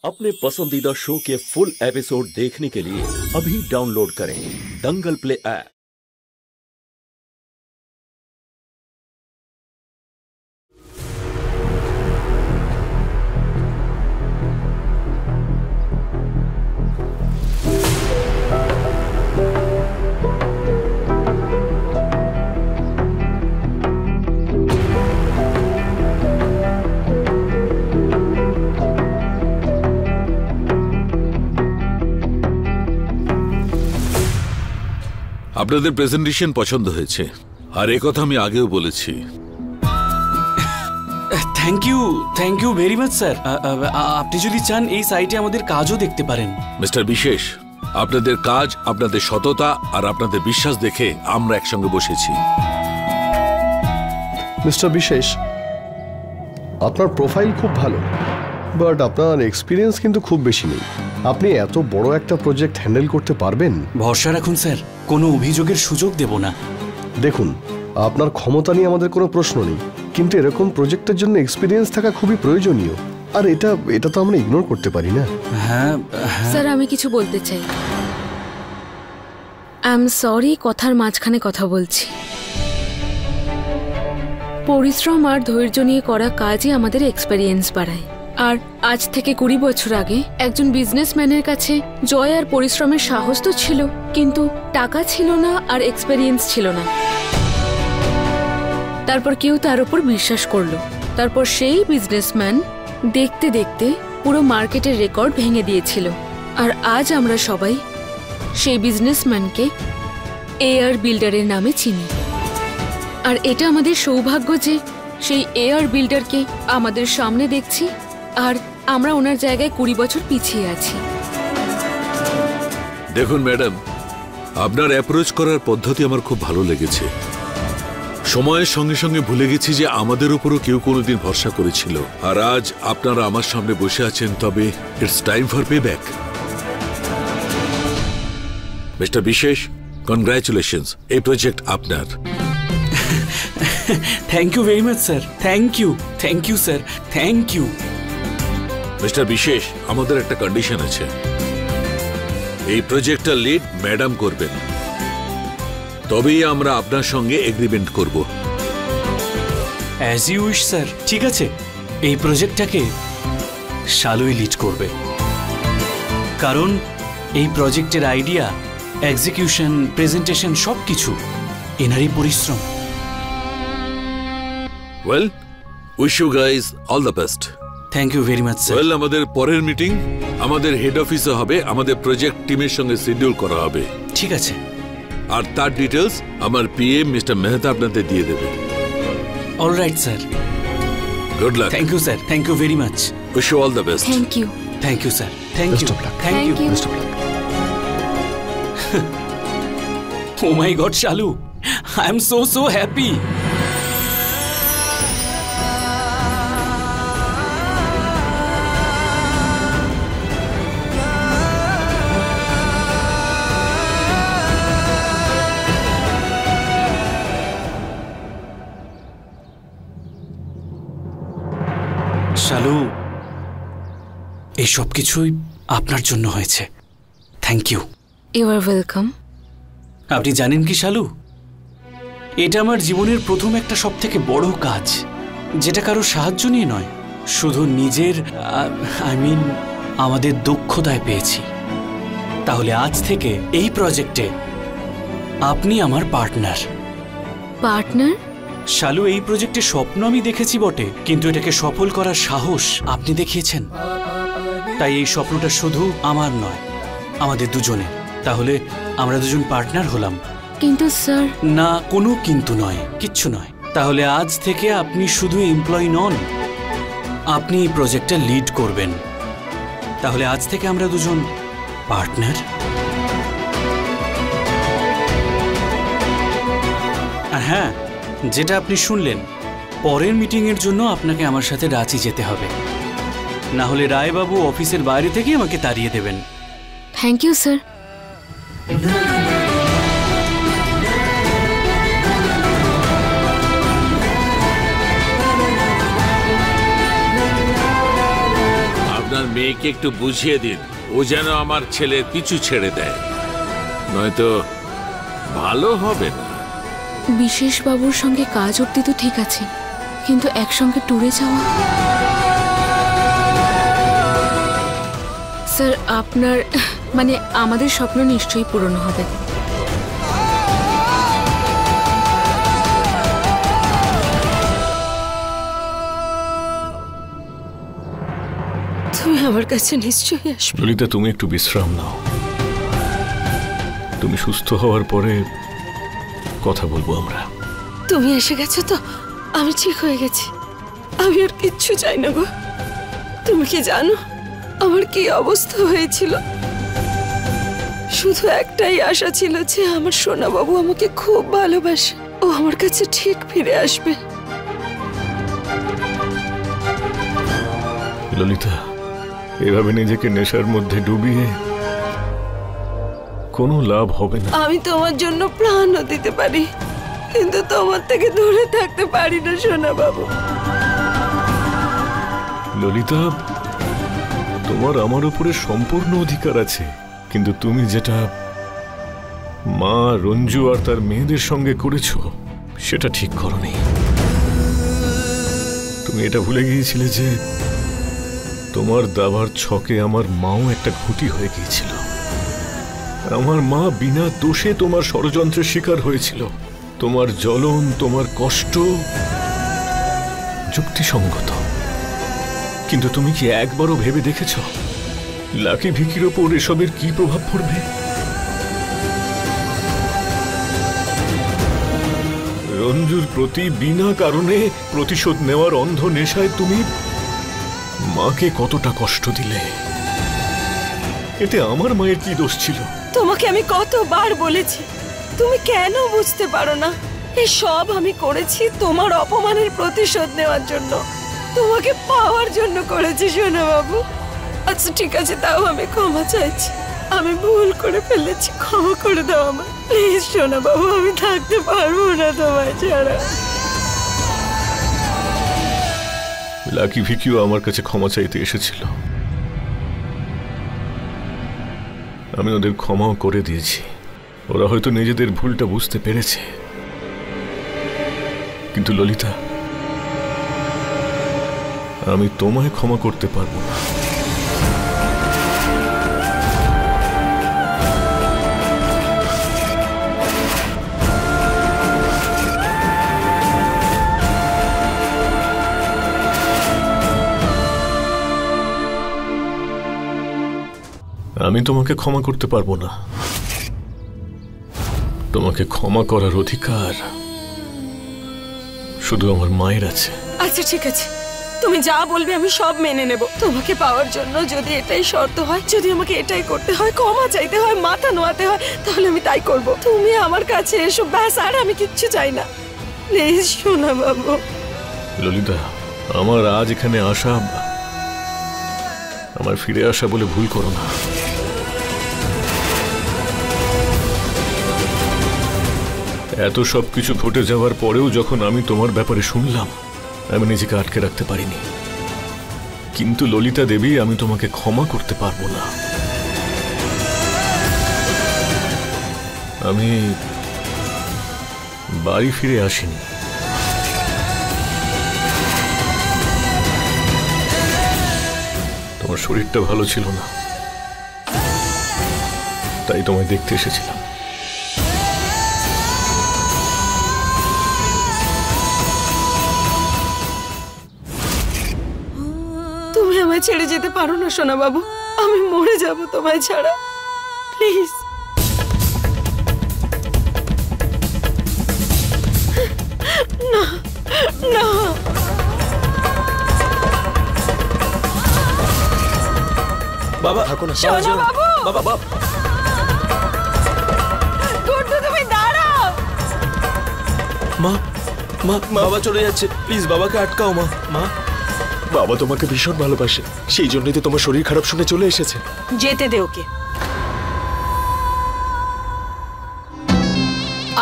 अपने पसंदीदा शो के फुल एपिसोड देखने के लिए अभी डाउनलोड करें दंगल प्ले ऐप। আপনাদের প্রেজেন্টেশন পছন্দ হয়েছে, আর এই কথা আমি আগেও বলেছি। Thank you very much sir. আপনি যদি চান এই সাইটে আমাদের কাজও দেখতে পারেন। মিস্টার বিশেষ, আপনাদের কাজ, আপনাদের সততা আর আপনাদের বিশ্বাস দেখে আমরা একসঙ্গে বসেছি। মিস্টার বিশেষ, আপনার প্রোফাইল খুব ভালো, বাট আপনার এক্সপিরিয়েন্স কিন্তু খুব বেশি নেই। আপনি এত বড় একটা প্রজেক্ট হ্যান্ডেল করতে পারবেন? ভরসা রাখুন স্যার, কোনো অভিযোগের সুযোগ দেব না। দেখুন, আপনার ক্ষমতা নিয়ে আমাদের কোনো প্রশ্ন নেই, কিন্তু এরকম প্রজেক্টের জন্য এক্সপিরিয়েন্স থাকা খুবই প্রয়োজনীয়, আর এটা তো আমরা ইগনোর করতে পারি না। হ্যাঁ স্যার, আমি কিছু বলতে চাই। আই এম সরি, কথার মাঝখানে কথা বলছি। পরিশ্রম আর ধৈর্য নিয়ে করা কাজই আমাদের এক্সপেরিয়েন্স বাড়ায়। আর আজ থেকে 20 বছর আগে একজন বিজনেসম্যানের কাছে জয় আর পরিশ্রমের সাহস তো ছিল, কিন্তু টাকা ছিল না আর এক্সপেরিয়েন্স ছিল না। তারপর কেউ তার উপর বিশ্বাস করলো, তারপর সেই বিজনেসম্যান দেখতে দেখতে পুরো মার্কেটের রেকর্ড ভেঙে দিয়েছিল। আর আজ আমরা সবাই সেই বিজনেসম্যানকে এআর বিল্ডারের নামে চিনি। আর এটা আমাদের সৌভাগ্য যে সেই এআর বিল্ডারকে আমাদের সামনে দেখছি, আর আমরা ওনার জায়গায় 20 বছর পিছিয়ে আছি। দেখুন ম্যাডাম, আপনার অ্যাপ্রোচ করার পদ্ধতি আমার খুব ভালো লেগেছে। সময়ের সঙ্গে সঙ্গে ভুলে গেছি যে আমাদের উপরও কেউ কোনোদিন ভরসা করেছিল, আর আজ আপনারা আমার সামনে বসে আছেন, তবে it's time for pay back. Mister Bishesh, congratulations, এই প্রজেক্ট আপনার। Thank you very much sir. Thank you sir, thank you. Mister Bishesh, আমাদের একটা কন্ডিশন আছে, এই প্রজেক্টটা লিড ম্যাডাম করবেন, তবেই আমরা আপনার সঙ্গে এগ্রিমেন্ট করব। As you wish sir. ঠিক আছে, এই প্রজেক্টটাকে শালুই লিড করবে, কারণ এই প্রজেক্টের আইডিয়া, এক্সিকিউশন, প্রেজেন্টেশন সবকিছু এনারই পরিশ্রম। Well, wish you guys all the best. Thank you very much sir. Well, আমাদের পরের মিটিং আমাদের হেড অফিসে হবে, আমাদের প্রজেক্ট টিমের সঙ্গে শিডিউল করা হবে। ঠিক আছে। আর তার ডিটেলস আমার পিএম মিস্টার মেহতা আপনাদের দিয়ে দেবে। Alright sir. Good luck. Thank you sir, thank you very much. Wish you all the best. Thank you. Thank you sir, thank you. Thank you. Oh my God, Shalu, I am so happy. Shalu, এই সব কিছুই আপনার জন্য হয়েছে। Thank you. You are welcome. আপনি জানেন কি শালু, এটা আমার জীবনের প্রথম একটা সবথেকে বড় কাজ, যেটা কারো সাহায্য নিয়ে নয়, শুধু নিজের আমাদের দক্ষতায় পেয়েছি। তাহলে আজ থেকে এই প্রজেক্টে আপনি আমার পার্টনার। পার্টনার? শালু, এই প্রজেক্টে স্বপ্ন আমি দেখেছি বটে, কিন্তু এটাকে সফল করার সাহস আপনি দেখিয়েছেন। তাই এই স্বপ্নটা শুধু আমার নয়, আমাদের দুজনের। তাহলে আমরা দুজন পার্টনার হলাম। কিন্তু স্যার। না, কোনো কিন্তু নয়, কিচ্ছু নয়। তাহলে আজ থেকে আপনি শুধু এমপ্লয়ি নন, আপনি এই প্রজেক্টটা লিড করবেন। তাহলে আজ থেকে আমরা দুজন পার্টনার। আর হ্যাঁ, যেটা আপনি শুনলেন, পরের মিটিংয়ের জন্য আপনাকে আমার সাথে রাঁচি যেতে হবে, না হলে রায়বাবু অফিসের বাইরে থেকে আমাকে তাড়িয়ে দেবেন। Thank you sir. মেয়েকে একটু বুঝিয়ে দিন, ও যেন আমার ছেলের পিছু ছেড়ে দেয়, নয়তো ভালো হবে না। বিশেষ বাবুর সঙ্গে কাজ অব্দি তো ঠিক আছে, কিন্তু একসঙ্গে ট্যুরে যাওয়া। স্যার, আপনার মানে আমাদের স্বপ্ন নিশ্চয়ই পূরণ হবে। তুমি আমার কাছে নিশ্চয়ই আসবে। ললিতা, তুমি একটু বিশ্রাম নাও, তুমি সুস্থ হওয়ার পরে কথা বলবো আমরা। তুমি এসে গেছো তো আমি ঠিক হয়ে গেছি, আমি আর কিচ্ছু চাই না গো। তুমি কি জানো আমার কি অবস্থা হয়েছিল? শুধু একটাই আশা ছিল যে আমার সোনা বাবু আমাকে খুব ভালোবাসে, ও আমার কাছে ঠিক ফিরে আসবে। ললিতা, এভাবে নিজেকে নেশার মধ্যে ডুবিয়ে কোনো লাভ হবে না। আমি তোমার জন্য প্রাণও দিতে পারি, কিন্তু তোমার থেকে দূরে থাকতে পারি না সোনা বাবু। ললিতা, তোমার আমার উপরে সম্পূর্ণ অধিকার আছে, কিন্তু তুমি যেটা মা, রঞ্জু আর তার মেয়েদের সঙ্গে করেছো সেটা ঠিক করনি। তুমি এটা ভুলে গিয়েছিলে যে তোমার দাবার ছকে আমার মাও একটা খুঁটি হয়ে গিয়েছিল। আমার মা বিনা দোষে তোমার ষড়যন্ত্রের শিকার হয়েছিল। তোমার জ্বলন, তোমার কষ্ট যুক্তিসঙ্গত, কিন্তু তুমি কি একবারও ভেবে দেখেছ লাকি ভিকির ওপর এসবের কি প্রভাব পড়বে? রঞ্জুর প্রতি বিনা কারণে প্রতিশোধ নেওয়ার অন্ধ নেশায় তুমি মাকে কতটা কষ্ট দিলে। এতে আমার মায়ের কি দোষ ছিল? তোমাকে আমি কতবার বলেছি, তুমি কেন বুঝতে পারো না? এই সব আমি করেছি তোমার অপমানের প্রতিশোধ নেওয়ার জন্য, তোমাকে পাওয়ার জন্য করেছি সোনা বাবু। আচ্ছা ঠিক আছে, তাও আমি ক্ষমা চাইছি, আমি ভুল করে ফেলেছি, ক্ষমা করে দাও আমার প্লিজ সোনা বাবু। আমি থাকতে পারবো না তোমায় ছাড়া। লাকি ভিকিও আমার কাছে ক্ষমা চাইতে এসেছিল, আমি ওদের ক্ষমাও করে দিয়েছি। ওরা হয়তো নিজেদের ভুলটা বুঝতে পেরেছে, কিন্তু ললিতা, আমি তোমায় ক্ষমা করতে পারবো না। আমি তোমাকে ক্ষমা করতে পারবো না। তোমাকে ক্ষমা করার অধিকার শুধু আমার মায়ের আছে। আচ্ছা ঠিক আছে, তুমি যা বলবে আমি সব মেনে নেব। তোমাকে পাওয়ার জন্য যদি এটাই শর্ত হয়, যদি আমাকে এটাই করতে হয়, ক্ষমা চাইতে হয়, মাথা নোয়াতে হয়, তাহলে আমি তাই করব। তুমি আমার কাছে এসো ব্যাস, আর আমি কিচ্ছু চাই না। প্লিজ সোনা বাবু। ললিতা, আমার আজ এখানে আসা, আমার ফিরে আসা বলে ভুল করো না। এত সবকিছু ঘটে যাওয়ার পরেও যখন আমি তোমার ব্যাপারে শুনলাম, আমি নিজেকে আটকে রাখতে পারিনি। কিন্তু ললিতা দেবী, আমি তোমাকে ক্ষমা করতে পারবো না। আমি বাড়ি ফিরে আসিনি, তোমার শরীরটা ভালো ছিল না, তাই তোমায় দেখতে এসেছিলাম। তুমি আমায় ছেড়ে যেতে পারো না সোনা বাবু, আমি মরে যাব তোমায় ছাড়া। প্লিজ। না না, বাবা থাকো না। সোনা বাবু। বাবা বাবা, গুড্ডু তুমি দাঁড়াও। মা মা, বাবা চলে যাচ্ছে, প্লিজ বাবাকে আটকাও। মা মা, বাবা তোমাকে ভীষণ ভালোবাসে, সেই জন্যই তো তোমার শরীর খারাপ শুনে চলে এসেছে। যেতে দে ওকে।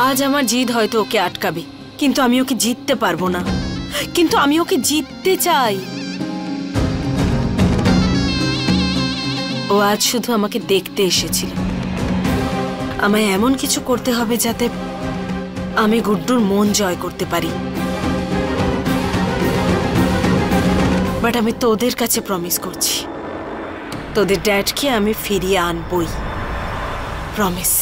আজ আমার জিদ হয়তো ওকে আটকাবে, কিন্তু আমি ওকে জিততে পারবো না। কিন্তু আমি ওকে জিততে চাই। ও আজ শুধু আমাকে দেখতে এসেছিল। আমায় এমন কিছু করতে হবে যাতে আমি গুড্ডুর মন জয় করতে পারি। বাট আমি তোদের কাছে প্রমিস করছি, তোদের ড্যাডকে আমি ফিরিয়ে আনবই। প্রমিস।